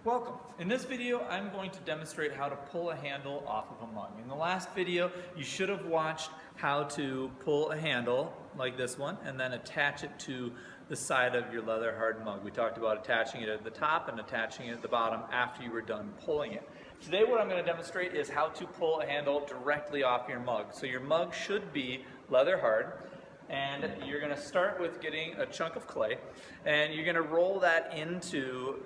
Welcome. In this video, I'm going to demonstrate how to pull a handle off of a mug. In the last video, you should have watched how to pull a handle like this one and then attach it to the side of your leather hard mug. We talked about attaching it at the top and attaching it at the bottom after you were done pulling it. Today what I'm going to demonstrate is how to pull a handle directly off your mug. So your mug should be leather hard. And you're going to start with getting a chunk of clay, and you're going to roll that into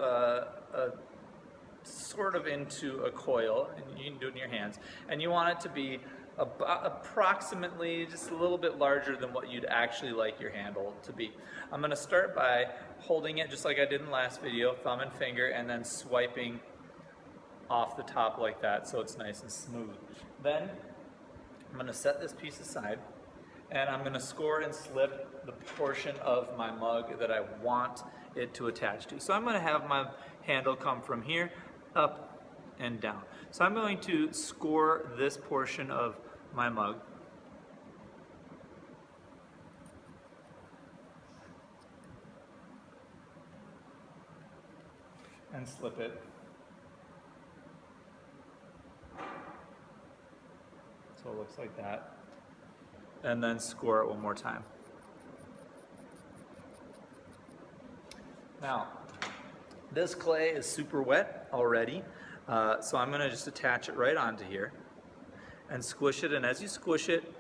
into a coil, and you can do it in your hands. And you want it to be approximately just a little bit larger than what you'd actually like your handle to be. I'm going to start by holding it just like I did in the last video, thumb and finger, and then swiping off the top like that so it's nice and smooth. Then I'm going to set this piece aside, and I'm going to score and slip the portion of my mug that I want it to attach to. So I'm going to have my handle come from here up and down. So I'm going to score this portion of my mug. And slip it. So it looks like that. And then score it one more time. Now, this clay is super wet already, so I'm going to just attach it right onto here and squish it, and as you squish it,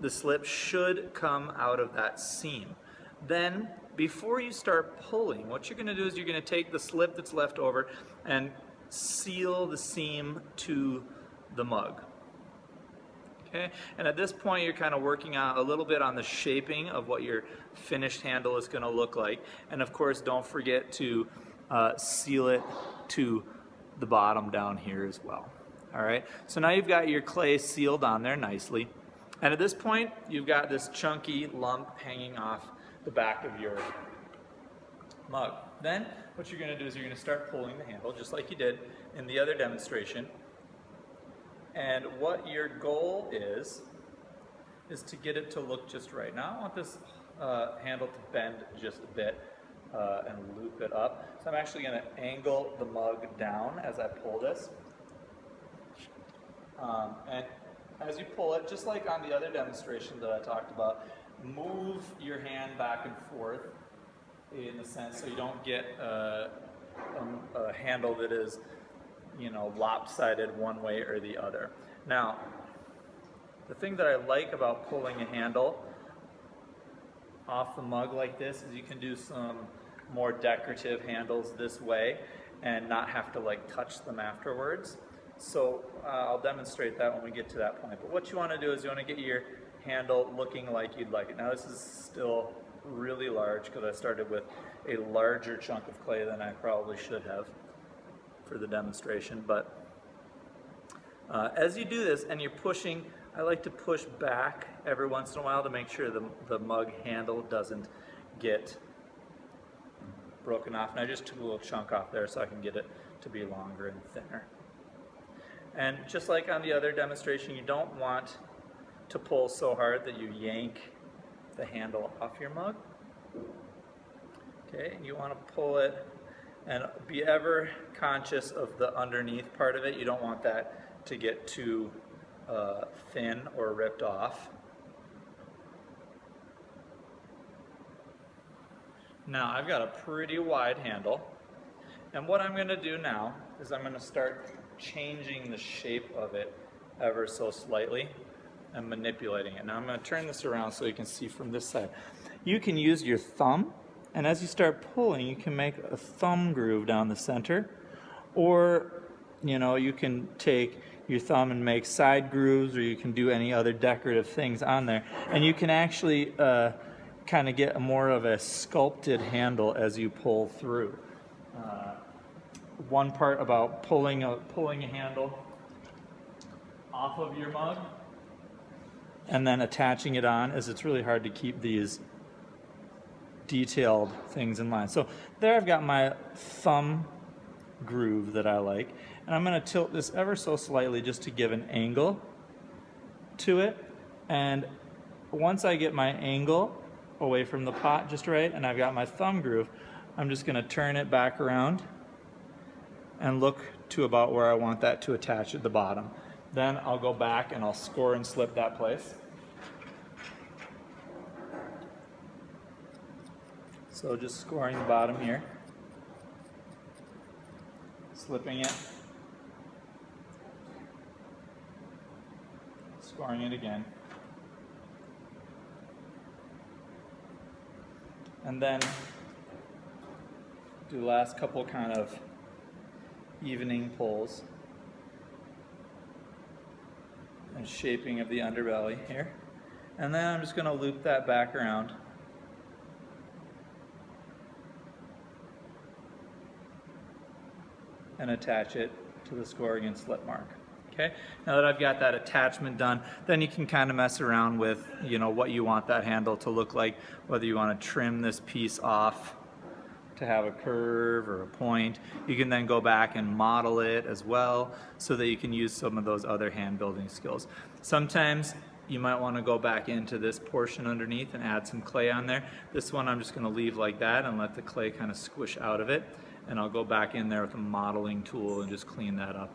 the slip should come out of that seam. Then, before you start pulling, what you're going to do is you're going to take the slip that's left over and seal the seam to the mug. Okay? And at this point you're kind of working out a little bit on the shaping of what your finished handle is going to look like, and of course don't forget to seal it to the bottom down here as well. Alright, so now you've got your clay sealed on there nicely, and at this point you've got this chunky lump hanging off the back of your mug. Then what you're going to do is you're going to start pulling the handle just like you did in the other demonstration. And what your goal is to get it to look just right. Now I want this handle to bend just a bit and loop it up. So I'm actually going to angle the mug down as I pull this. And as you pull it, just like on the other demonstration that I talked about, move your hand back and forth in the sense so you don't get a handle that is, you know, lopsided one way or the other. Now, the thing that I like about pulling a handle off the mug like this is you can do some more decorative handles this way and not have to like touch them afterwards. So I'll demonstrate that when we get to that point. But what you want to do is you want to get your handle looking like you'd like it. Now this is still really large because I started with a larger chunk of clay than I probably should have for the demonstration, but as you do this and you're pushing, I like to push back every once in a while to make sure the mug handle doesn't get broken off. And I just took a little chunk off there so I can get it to be longer and thinner. And just like on the other demonstration, you don't want to pull so hard that you yank the handle off your mug. Okay, you want to pull it and be ever conscious of the underneath part of it. You don't want that to get too thin or ripped off. Now I've got a pretty wide handle, and what I'm going to do now is I'm going to start changing the shape of it ever so slightly and manipulating it. Now I'm going to turn this around so you can see from this side. You can use your thumb, and as you start pulling, you can make a thumb groove down the center, or you know, you can take your thumb and make side grooves, or you can do any other decorative things on there, and you can actually kind of get more of a sculpted handle as you pull through. One part about pulling a handle off of your mug and then attaching it on is it's really hard to keep these detailed things in line. So there I've got my thumb groove that I like, and I'm going to tilt this ever so slightly just to give an angle to it. And once I get my angle away from the pot just right and I've got my thumb groove, I'm just going to turn it back around and look to about where I want that to attach at the bottom. Then I'll go back and I'll score and slip that place. So just scoring the bottom here, slipping it, scoring it again, and then do the last couple kind of evening pulls and shaping of the underbelly here. And then I'm just going to loop that back around. And attach it to the scoring and slip mark. Okay, now that I've got that attachment done, then you can kind of mess around with, you know, what you want that handle to look like, whether you want to trim this piece off to have a curve or a point. You can then go back and model it as well so that you can use some of those other hand building skills. Sometimes you might want to go back into this portion underneath and add some clay on there. This one I'm just going to leave like that and let the clay kind of squish out of it. And I'll go back in there with a modeling tool and just clean that up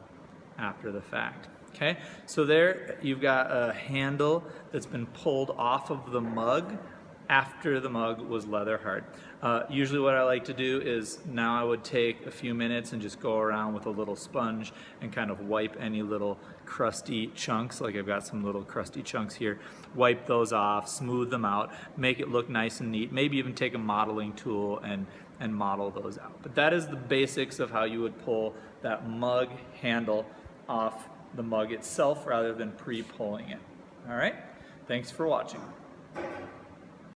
after the fact. Okay, so there you've got a handle that's been pulled off of the mug after the mug was leather hard. Usually what I like to do is now I would take a few minutes and just go around with a little sponge and kind of wipe any little crusty chunks, like I've got some little crusty chunks here, wipe those off, smooth them out, make it look nice and neat, maybe even take a modeling tool and model those out. But that is the basics of how you would pull that mug handle off the mug itself rather than pre-pulling it. All right, thanks for watching.